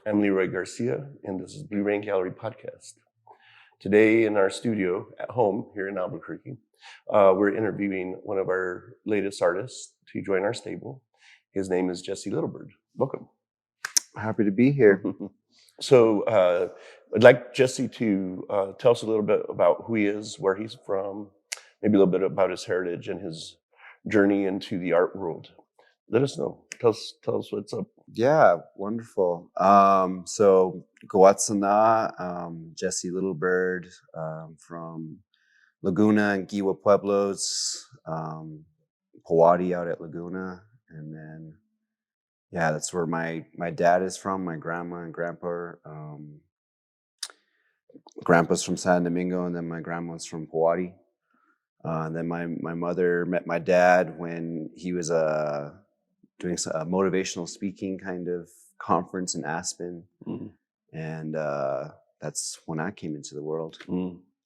I'm Leroy Garcia, and this is Blue Rain Gallery Podcast. Today in our studio at home here in Albuquerque, we're interviewing one of our latest artists to join our stable. His name is Jesse Littlebird. Welcome. Happy to be here. So I'd like Jesse to tell us a little bit about who he is, where he's from, maybe a little bit about his heritage and his journey into the art world. Let us know. Tell us what's up. Yeah, wonderful. So Goatzana, Jesse Littlebird, from Laguna and Giwa Pueblos, Powati out at Laguna, and then that's where my dad is from. My grandma and grandpa. Grandpa's from San Domingo, and then my grandma's from Powati. And then my mother met my dad when he was doing a motivational speaking kind of conference in Aspen. And that's when I came into the world.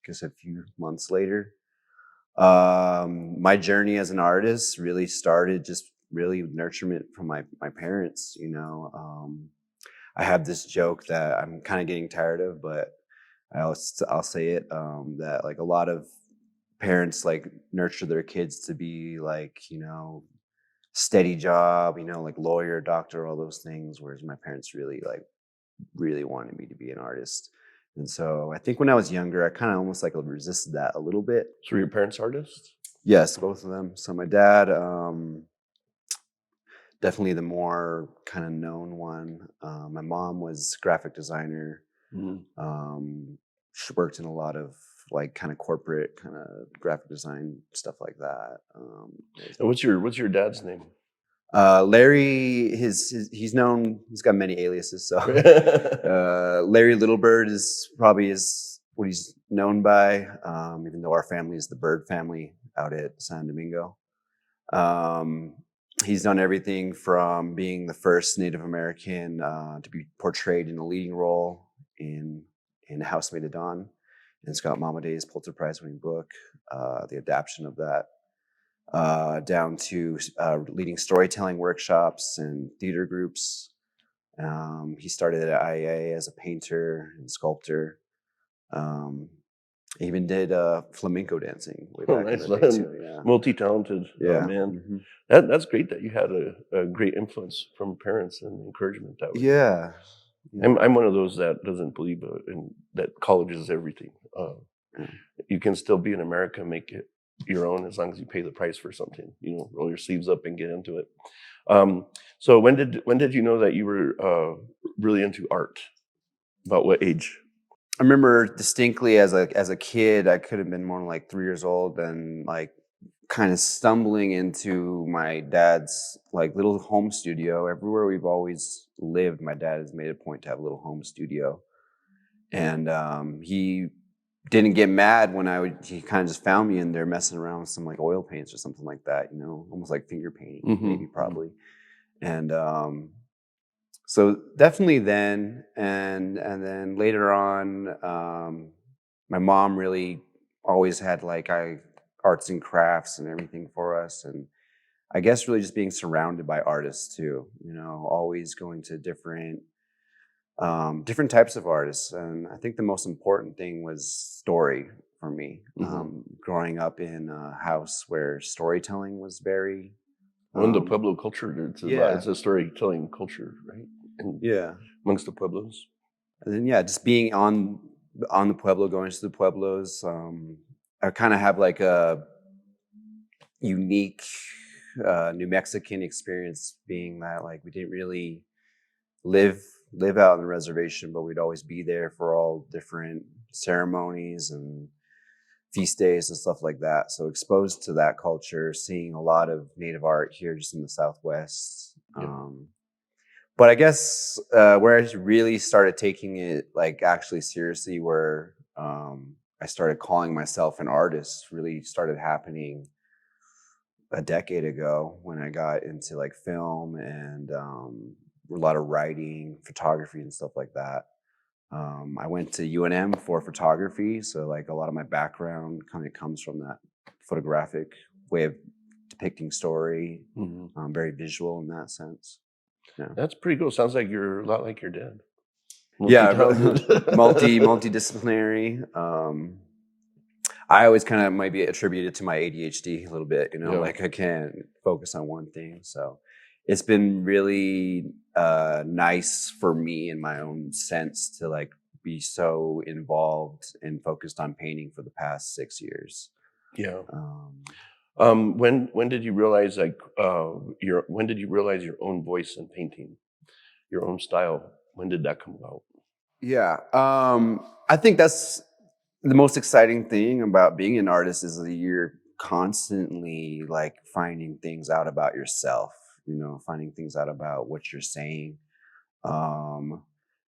Because a few months later, my journey as an artist really started just really with nurturement from my parents. I have this joke that I'm kind of getting tired of, but I'll say it, that like a lot of parents like nurture their kids to be like, steady job, like lawyer, doctor, all those things. Whereas my parents really wanted me to be an artist. And so I think when I was younger, I kind of almost like resisted that a little bit. So were your parents artists? Yes, both of them. So my dad, definitely the more kind of known one. My mom was graphic designer. She worked in a lot of like kind of corporate kind of graphic design stuff like that. And what's your dad's name? Larry, he's known. He's got many aliases. So Larry Littlebird is probably what he's known by. Even though our family is the Bird family out at San Domingo. He's done everything from being the first Native American to be portrayed in a leading role in A House Made of Dawn, and Scott Momaday's Pulitzer Prize-winning book, the adaptation of that, down to leading storytelling workshops and theater groups. He started at IAA as a painter and sculptor. He even did flamenco dancing way back in the day too. Yeah. Multi-talented man. That's great that you had a great influence from parents and encouragement that way. Yeah. I'm one of those that doesn't believe that college is everything. You can still be in America and make it your own as long as you pay the price for something. Roll your sleeves up and get into it. So when did you know that you were really into art? About what age? I remember distinctly as a kid, I could have been more like 3 years old, and like kind of stumbling into my dad's like little home studio. Everywhere we've always lived, my dad has made a point to have a little home studio. And he didn't get mad when he kind of just found me in there messing around with some like oil paints or something like that, almost like finger painting, maybe probably. And so definitely then, and then later on, my mom really always had like arts and crafts and everything for us. And I guess really just being surrounded by artists too, always going to different types of artists. And I think the most important thing was story for me. Growing up in a house where storytelling was very... in the Pueblo culture, it's a storytelling culture, right? Amongst the Pueblos. And then, just being on the Pueblo, going to the Pueblos, I kind of have like a unique New Mexican experience, being that like we didn't really live out on the reservation, but we'd always be there for all different ceremonies and feast days and stuff like that. So exposed to that culture, seeing a lot of Native art here just in the Southwest. But I guess where I really started taking it like actually seriously, where I started calling myself an artist, really started happening a decade ago when I got into like film and a lot of writing, photography and stuff like that. I went to UNM for photography, so like a lot of my background kind of comes from that photographic way of depicting story. Very visual in that sense. Yeah. That's pretty cool. Sounds like you're a lot like your dad. Yeah, multi-talented. multidisciplinary. I always kind of might be attributed to my ADHD a little bit, Yeah. like I can't focus on one thing. So it's been really nice for me in my own sense to like be so involved and focused on painting for the past 6 years. Yeah. Um, When did you realize when did you realize your own voice in painting, your own style? When did that come about? yeah, I think that's the most exciting thing about being an artist is that you're constantly like finding things out about yourself, finding things out about what you're saying. Um,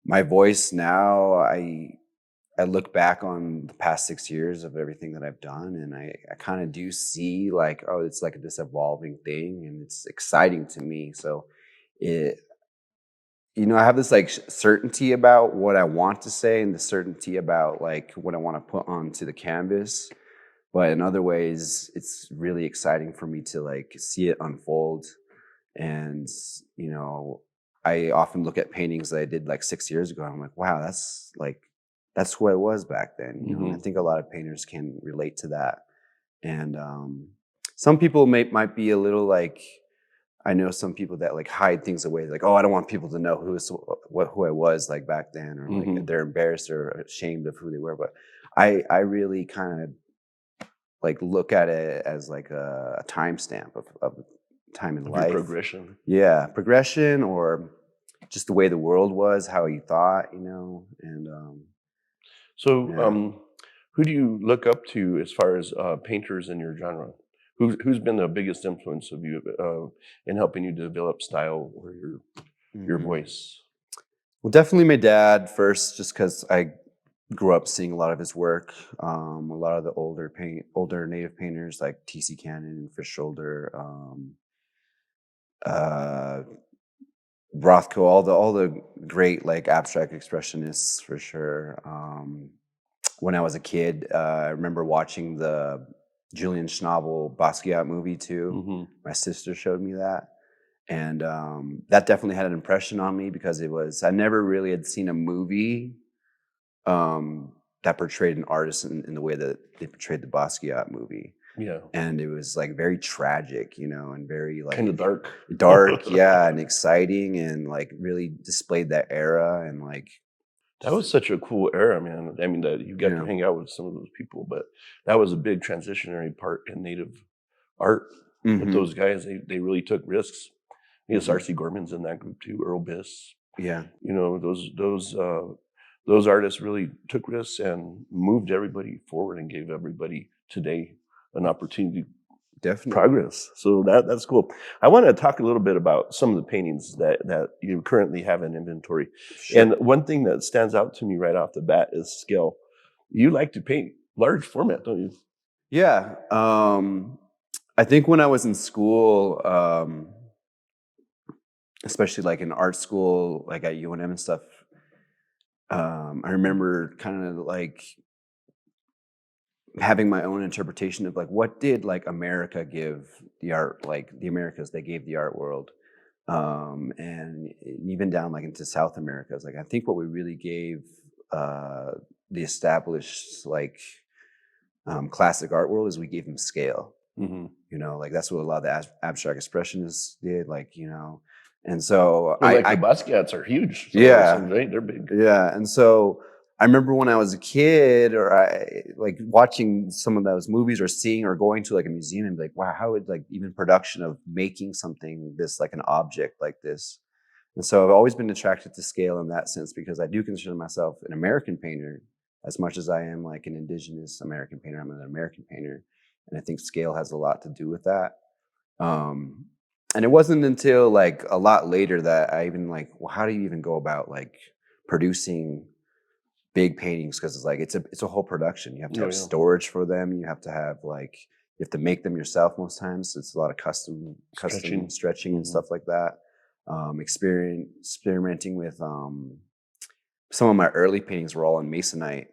my voice now, I look back on the past 6 years of everything that I've done, and I kind of do see like, oh, it's like this evolving thing, and it's exciting to me. So it, I have this like certainty about what I want to say, and the certainty about like what I want to put onto the canvas. But in other ways, it's really exciting for me to like see it unfold. And, I often look at paintings that I did like 6 years ago. And I'm like, wow, that's who I was back then. And I Hmm. think a lot of painters can relate to that. And some people might be a little like, I know some people that like hide things away, like, oh, I don't want people to know who I was like back then, or like Hmm. they're embarrassed or ashamed of who they were. But I really kind of like look at it as like a timestamp of time in Of your life. progression. Yeah, progression or just the way the world was, how you thought, and So, yeah. who do you look up to as far as painters in your genre? Who's been the biggest influence of you in helping you develop style or your Mhm. voice? Well, definitely my dad first, just because I grew up seeing a lot of his work. A lot of the older native painters like T.C. Cannon and Fish Shoulder, uh, Rothko, all the great like abstract expressionists for sure. When I was a kid, I remember watching the Julian Schnabel Basquiat movie too. Hmm. My sister showed me that, and that definitely had an impression on me because I never really had seen a movie that portrayed an artist in the way that they portrayed the Basquiat movie. Yeah, And it was like very tragic, and very kind like of dark. dark, yeah, and exciting, and like really displayed that era and like That just was such a cool era, man. I mean, that you got to yeah. hang out with some of those people, but that was a big transitionary part in Native art with Hmm. those guys. They really took risks. Yes, Hmm. R.C. Gorman's in that group too. Earl Biss. Yeah, Those artists really took risks and moved everybody forward and gave everybody today an opportunity to definitely. progress. So that's cool. I want to talk a little bit about some of the paintings that you currently have in inventory. And Sure. one thing that stands out to me right off the bat is scale. You like to paint large format, don't you? Yeah. I think when I was in school, especially like in art school, like at UNM and stuff, I remember kind of like having my own interpretation of like what did like America give the art, like the Americas they gave the art world, and even down like into South America. It's like I think what we really gave uh, the established like classic art world is we gave them scale. Hmm. Like that's what a lot of the abstract expressionists did, like and so Well, like the I Basquiats are huge. Some of those yeah. things, right? They're big. Yeah, and so I remember when I was a kid, or I like watching some of those movies, or seeing, or going to like a museum, and be like, wow, how would like even production of making something this like an object like this? And so I've always been attracted to scale in that sense because I do consider myself an American painter as much as I am like an indigenous American painter. I'm an American painter, and I think scale has a lot to do with that. Um, and it wasn't until like a lot later that I even like, well, how do you even go about like producing big paintings? Because it's like it's a whole production. You have to Oh have yeah. storage for them. You have to have like you have to make them yourself most times. So it's a lot of custom Stretching. stretching and Hmm. stuff like that. Experimenting with some of my early paintings were all on masonite.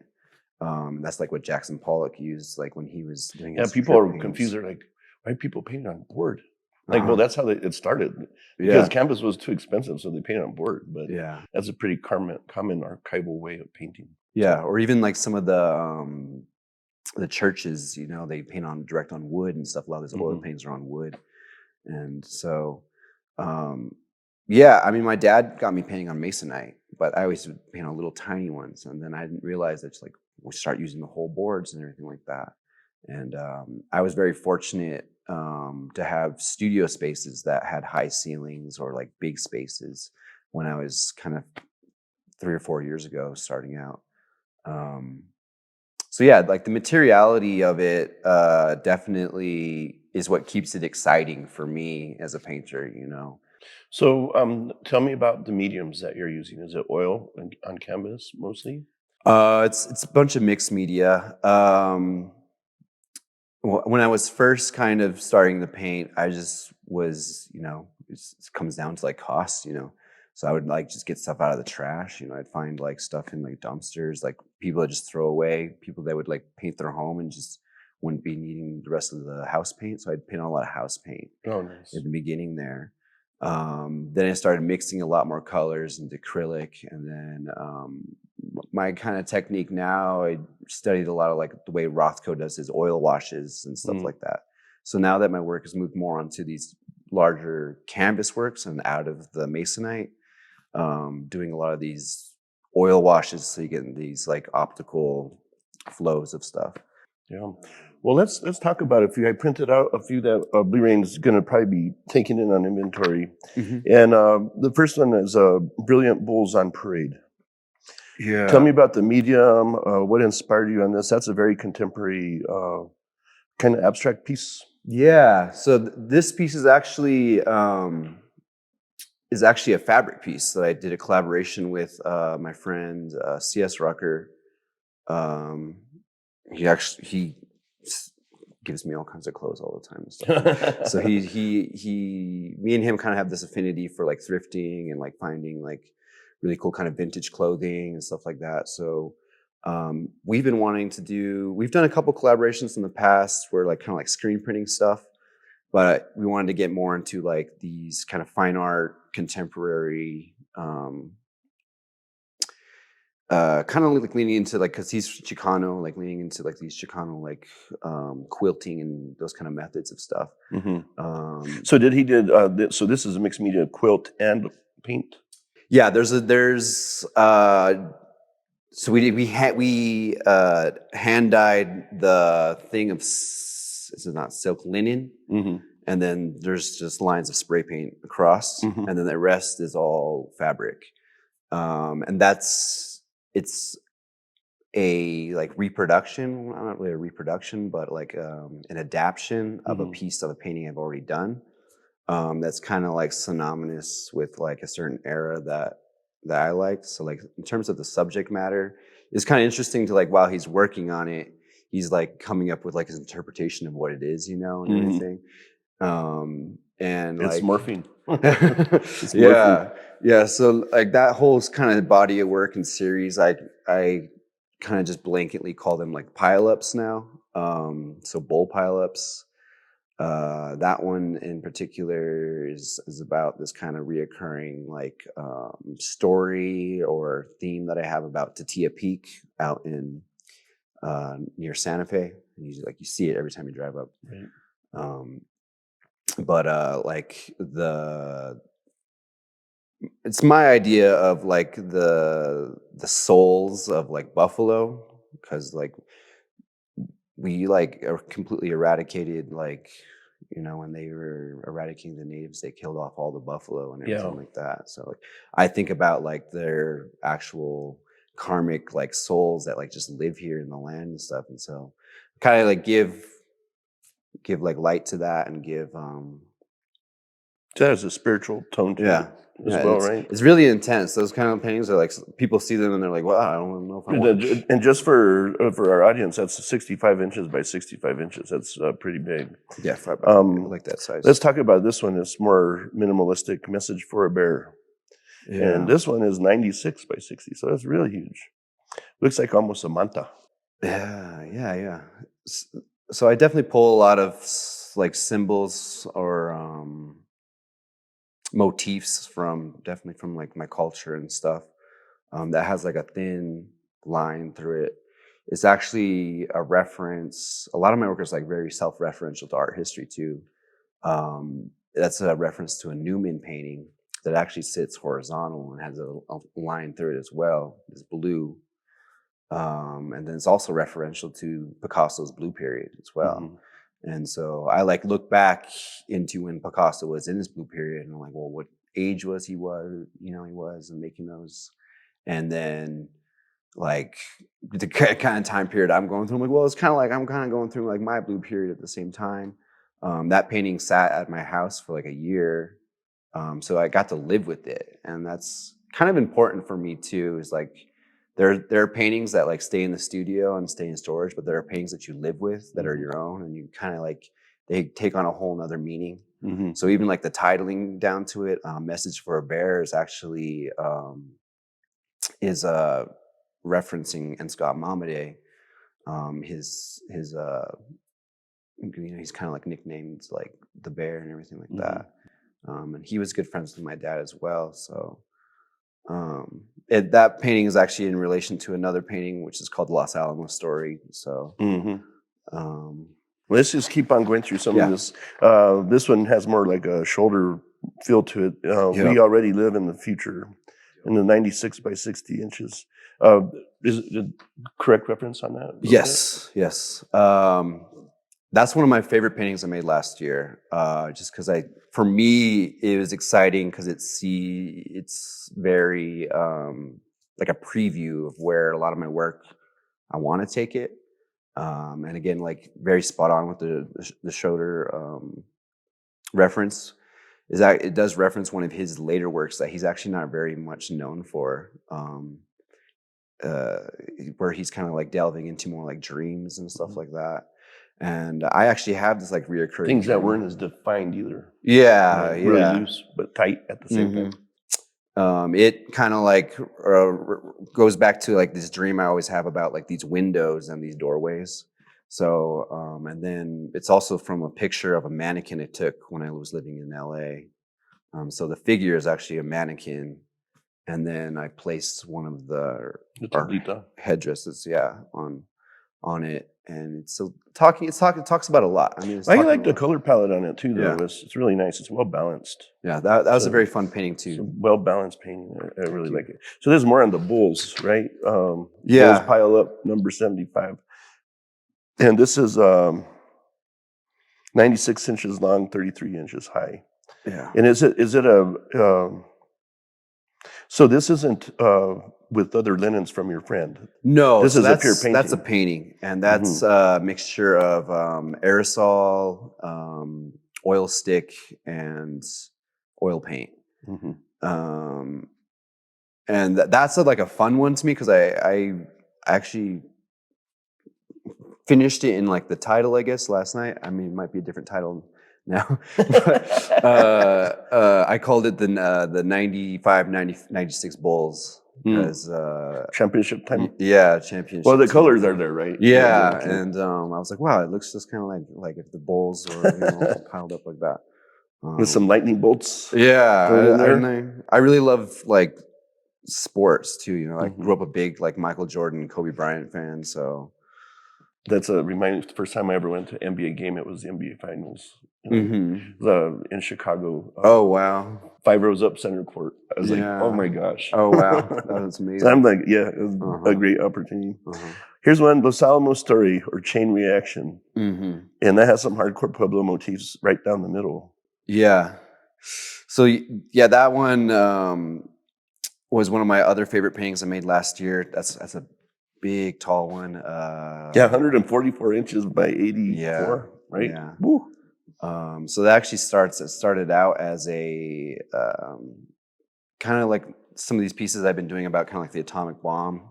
That's like what Jackson Pollock used, like when he was doing Yeah, his people drip are confused. paintings. They're like, why are people painting on board? Like, well, that's how it started. Because Yeah. canvas was too expensive, so they painted on board. But Yeah. that's a pretty common archival way of painting. Yeah. Or even like some of the churches, you know, they paint on direct on wood and stuff. A lot of these oil Mhm. paints are on wood. And so, um, yeah, I mean, my dad got me painting on masonite, but I always would paint on little tiny ones. And then I didn't realize that it's like we start using the whole boards and everything like that. And I was very fortunate to have studio spaces that had high ceilings or like big spaces when I was kind of 3 or 4 years ago starting out. Um, so yeah, like the materiality of it definitely is what keeps it exciting for me as a painter, you know. So, tell me about the mediums that you're using. Is it oil on canvas mostly? It's a bunch of mixed media. When I was first kind of starting to paint, I just was, you know, it comes down to like cost, you know. So I would like just get stuff out of the trash. You know, I'd find like stuff in like dumpsters, like people that just throw away, people that would like paint their home and just wouldn't be needing the rest of the house paint. So I'd paint on a lot of house paint Oh, at nice. the beginning there. Then I started mixing a lot more colors into acrylic, and then my kind of technique now, I studied a lot of like the way Rothko does his oil washes and stuff Mm. like that. So now that my work has moved more onto these larger canvas works and out of the masonite, doing a lot of these oil washes, so you get these like optical flows of stuff. Yeah. Well, let's talk about a few. I printed out a few that Blue-Rain's going to probably be taking in on inventory. Mhm. And the first one is Brilliant Bulls on Parade. Tell Yeah. me about the medium. What inspired you on this? That's a very contemporary kind of abstract piece. Yeah. So this piece is actually a fabric piece that I did a collaboration with my friend C.S. Rucker. Um, he gives me all kinds of clothes all the time and stuff. So me and him kind of have this affinity for like thrifting and like finding like really cool kind of vintage clothing and stuff like that. So we've been wanting to we've done a couple collaborations in the past where like kind of like screen printing stuff, but we wanted to get more into like these kind of fine art, contemporary, kind of like leaning into like, because he's Chicano, like leaning into like these Chicano like quilting and those kind of methods of stuff. Mhm. Um, So so this is a mixed media quilt and paint. yeah, so we hand dyed the thing of this is not silk linen, Hmm. and then there's just lines of spray paint across, Hmm. and then the rest is all fabric. And it's a like reproduction, well, not really a reproduction, but like an adaptation of a Hmm. piece of a painting I've already done. That's kind of like synonymous with like a certain era that I liked. So like in terms of the subject matter, it's kind of interesting to like while he's working on it, he's like coming up with like his interpretation of what it is, you know, and Hmm. everything. And It's like morphine. It's morphine. yeah, yeah. So like that whole kind of body of work and series, I kind of just blanketly call them like pileups now. So bowl pileups. That one in particular is about this kind of reoccurring like story or theme that I have about Tatia Peak out in near Santa Fe. And you see it every time you drive up. Right. Um, but like it's my idea of like the souls of like buffalo, because like we like are completely eradicated, like you know when they were eradicating the natives, they killed off all the buffalo and Yeah. everything like that. So like I think about like their actual karmic like souls that like just live here in the land and stuff, and so kind of like give like light to that and give So that has a spiritual tone to it yeah. as Yeah, well, right? it's really intense. Those kind of paintings are like people see them and they're like, "Well, I don't know if I want." And just for our audience, that's 65 inches by 65 inches. That's pretty big. Yeah, I Um, like that size. let's talk about this one. It's more minimalistic. Message for a Bear, and Yeah, this one is 96 by 60. So that's really huge. Looks like almost a manta. yeah. So I definitely pull a lot of like symbols or motifs definitely from like my culture and stuff. That has like a thin line through it. It's actually a reference. A lot of my work is like very self-referential to art history too. That's a reference to a Newman painting that actually sits horizontal and has a line through it as well. It's blue. And then it's also referential to Picasso's blue period as well. Mm-hmm. And so I like look back into when Picasso was in his blue period and I'm like, well, what age he was and making those. And then like the kind of time period I'm going through, I'm like, well, it's kind of like I'm kind of going through like my blue period at the same time. That painting sat at my house for like a year. So I got to live with it. And that's kind of important for me too, is like there are paintings that like stay in the studio and stay in storage, but there are paintings that you live with that are your own and you kind of like, they take on a whole nother meaning. Mm-hmm. So even like the titling down to it, Message for a Bear is actually referencing and Scott Mamade, he's kind of like nicknamed like the bear and everything like that. And he was good friends with my dad as well. So that painting is actually in relation to another painting, which is called the Los Alamos Story. So let's just keep on going through some of this. This one has more like a shoulder feel to it. We already live in the future in the 96 by 60 inches. Is it a correct reference on that? Yes. That's one of my favorite paintings I made last year. Just because for me, it was exciting because it's very like a preview of where a lot of my work I want to take it. And again, like very spot on with the shoulder reference. Is that it does reference one of his later works that he's actually not very much known for. Where he's kind of like delving into more like dreams and stuff like that. And I actually have this like reoccurring things that weren't as defined either. Yeah, really loose but tight at the same time. It kind of like goes back to like this dream I always have about like these windows and these doorways. So and then it's also from a picture of a mannequin I took when I was living in LA. So the figure is actually a mannequin. And then I placed one of the headdresses, on it, and it talks about a lot. I mean, I like the color palette on it too, though. Yeah. It's really nice. It's well balanced. Yeah, that was a very fun painting too. Well balanced painting. I really like it. So this is more on the bulls, right? Bulls Yeah. pile up, number 75, and this is 96 inches long, 33 inches high. Yeah. And is it a so this isn't with other linens from your friend? No, this is a pure painting. That's a painting, and that's a mixture of aerosol, oil stick, and oil paint. And that's like a fun one to me because I actually finished it in like the title, I guess, last night. I mean, it might be a different title now. I called it the 95, 96 Bulls because championship time. Yeah, championship. Well, the colors are there, right? Yeah, and I was like, wow, it looks just kind of like if the Bulls were piled up like that. With some lightning bolts. Yeah, I really love like sports too. I grew up a big like Michael Jordan, Kobe Bryant fan, so. That's a reminder. The first time I ever went to an NBA game, it was the NBA Finals. In Chicago. Oh wow! 5 rows up, center court. I was like, oh my gosh! Oh wow, that was amazing. So I'm like, it was a great opportunity. Here's one: Los Alamos Story or Chain Reaction, and that has some hardcore Pueblo motifs right down the middle. Yeah. So that one was one of my other favorite paintings I made last year. That's a big, tall one. 144 inches by 84, right? Yeah. Woo. So that actually started out as a kind of like some of these pieces I've been doing about kind of like the atomic bomb.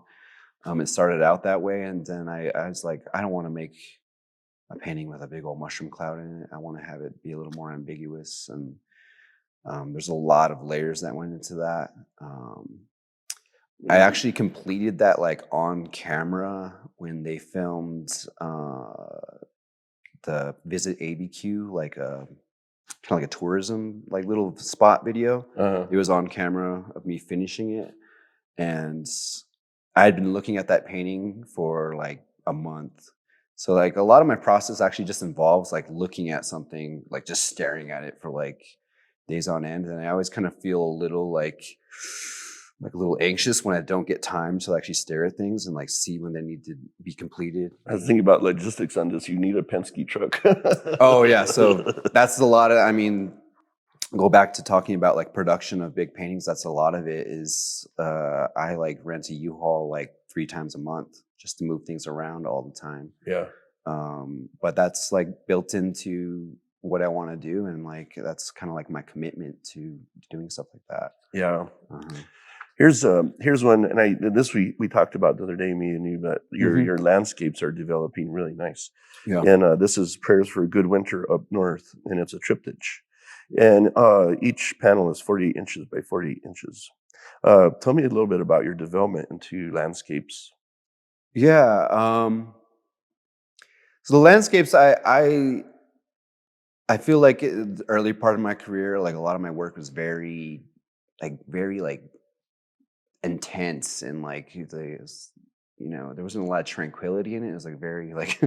It started out that way, and then I was like, I don't want to make a painting with a big old mushroom cloud in it. I want to have it be a little more ambiguous, and there's a lot of layers that went into that. I actually completed that like on camera when they filmed the Visit ABQ, like a kind of like a tourism like little spot video. Uh-huh. It was on camera of me finishing it, and I had been looking at that painting for like a month. So like a lot of my process actually just involves like looking at something, like just staring at it for like days on end. And I always kind of feel a little like a little anxious when I don't get time to actually stare at things and like see when they need to be completed. I was thinking about logistics on this. You need a Penske truck. Oh yeah, so that's a lot of. I mean, go back to talking about like production of big paintings. That's a lot of it. Is I like rent a U-Haul like 3 times a month just to move things around all the time. Yeah. But that's like built into what I want to do, and like that's kind of like my commitment to doing stuff like that. Yeah. Uh-huh. Here's one, and this we talked about the other day, me and you, but your landscapes are developing really nice. Yeah. And this is Prayers for a Good Winter Up North, and it's a triptych. And each panel is 48 inches by 48 inches. Tell me a little bit about your development into landscapes. Yeah. So the landscapes, I feel like the early part of my career, like a lot of my work was very like intense, and like there wasn't a lot of tranquility in it. It was like very like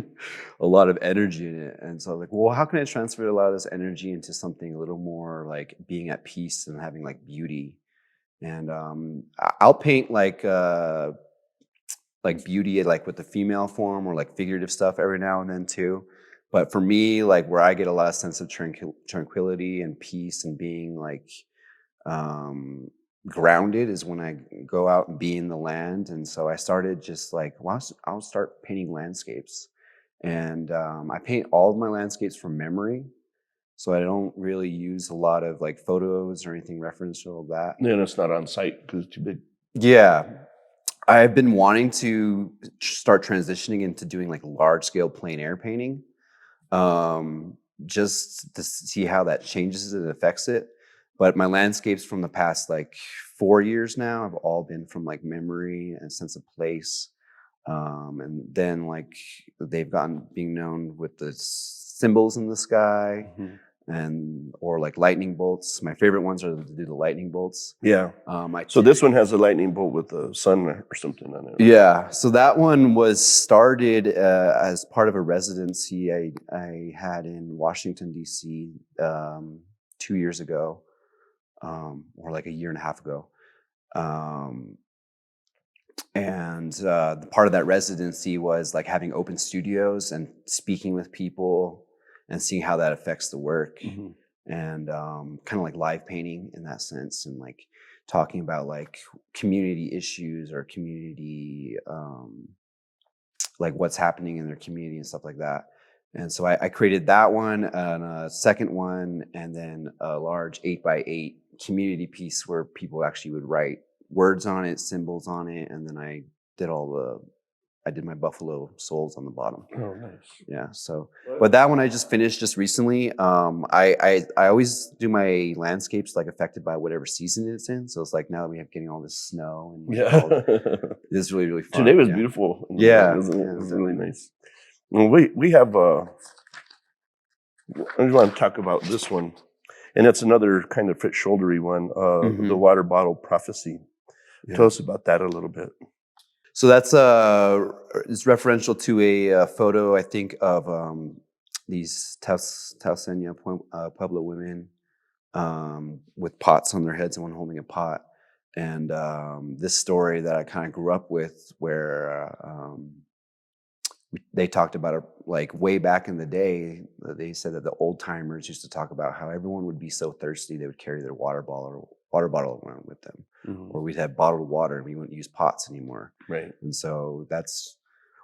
a lot of energy in it. And so I was like, well, how can I transfer a lot of this energy into something a little more like being at peace and having like beauty? And I'll paint like beauty like with the female form or like figurative stuff every now and then too. But for me, like where I get a lot of sense of tranquility and peace and being like um, grounded is when I go out and be in the land. And so I started just like, well, I'll start painting landscapes. And I paint all of my landscapes from memory. So I don't really use a lot of like photos or anything referential of that. And it's not on site because it's too big. Yeah. I've been wanting to start transitioning into doing like large scale plein air painting, just to see how that changes and affects it. But my landscapes from the past like 4 years now have all been from like memory and sense of place. And then like they've gotten being known with the symbols in the sky Mhm. and or like lightning bolts. My favorite ones are to do the lightning bolts. Yeah. I So this one has a lightning bolt with the sun or something on it. Right? Yeah, so that one was started as part of a residency I had in Washington, D.C. 2 years ago, or like a year and a half ago. And the part of that residency was like having open studios and speaking with people and seeing how that affects the work. Mm-hmm. And kind of like live painting in that sense, and like talking about like community issues or community like what's happening in their community and stuff like that. And so I created that one and a second one, and then a large 8x8 community piece where people actually would write words on it, symbols on it, and then I did my buffalo souls on the bottom. Oh, nice. Yeah. So, but that one I just finished just recently. I always do my landscapes like affected by whatever season it's in. So it's like now that we have getting all this snow and Yeah. it's really really fun. Today was Yeah. beautiful. Yeah, Isn't it? yeah, It was really. really nice. Well, we have. I just want to talk about this one, and it's another kind of fit shouldery one. The water bottle prophecy. Yeah. Tell us about that a little bit. So that's it's referential to a photo I think of these Tausenia Pueblo women with pots on their heads and one holding a pot. And this story that I kind of grew up with, where they talked about it like way back in the day. They said that the old timers used to talk about how everyone would be so thirsty they would carry their water bottle around with them, or we'd have bottled water and we wouldn't use pots anymore. Right. And so that's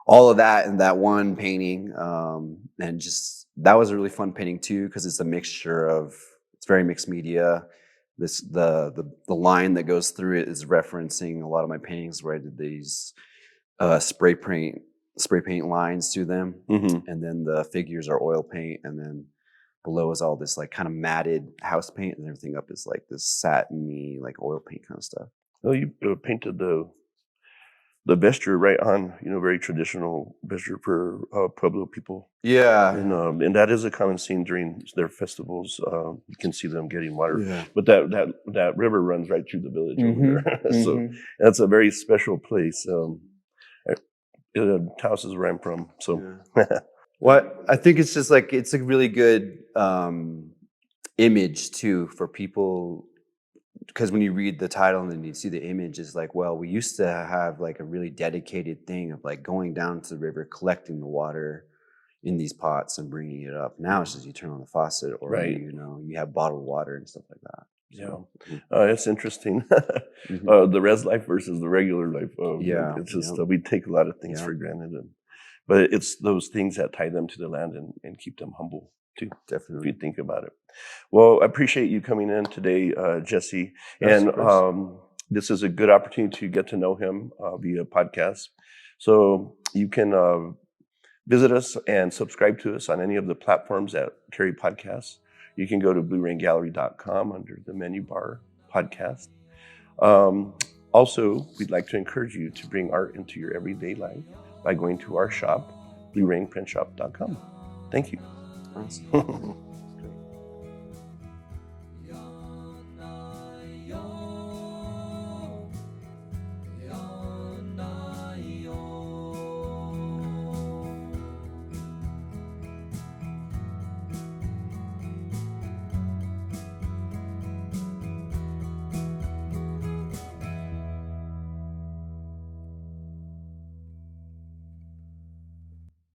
all of that in that one painting, and just that was a really fun painting too because it's a mixture of it's very mixed media. The line that goes through it is referencing a lot of my paintings where I did these spray paint lines to them, and then the figures are oil paint, and then below is all this like kind of matted house paint, and everything up is like this satiny like oil paint kind of stuff. Oh, you painted the the vesture right on, very traditional vesture for Pueblo people. Yeah. And that is a common scene during their festivals. You can see them getting water, Yeah. but that river runs right through the village over there. So Mhm. that's a very special place. Taos is where I'm from. So What I think it's just like it's a really good image too for people, because when you read the title and then you see the image, it's like, well, we used to have like a really dedicated thing of like going down to the river, collecting the water in these pots and bringing it up. Now it's just you turn on the faucet, or Right. you have bottled water and stuff like that. So, It's interesting. mhm. The res life versus the regular life. Yeah, It's just yep, we take a lot of things yep, for granted, but it's those things that tie them to the land and keep them humble too. If you definitely. think about it. Well, I appreciate you coming in today, Jesse. Yes, And of course. this is a good opportunity to get to know him via podcast. So you can visit us and subscribe to us on any of the platforms that carry podcasts. You can go to blueraingallery.com under the menu bar podcast. Also, we'd like to encourage you to bring art into your everyday life by going to our shop, bluerainprintshop.com. Thank you. Awesome.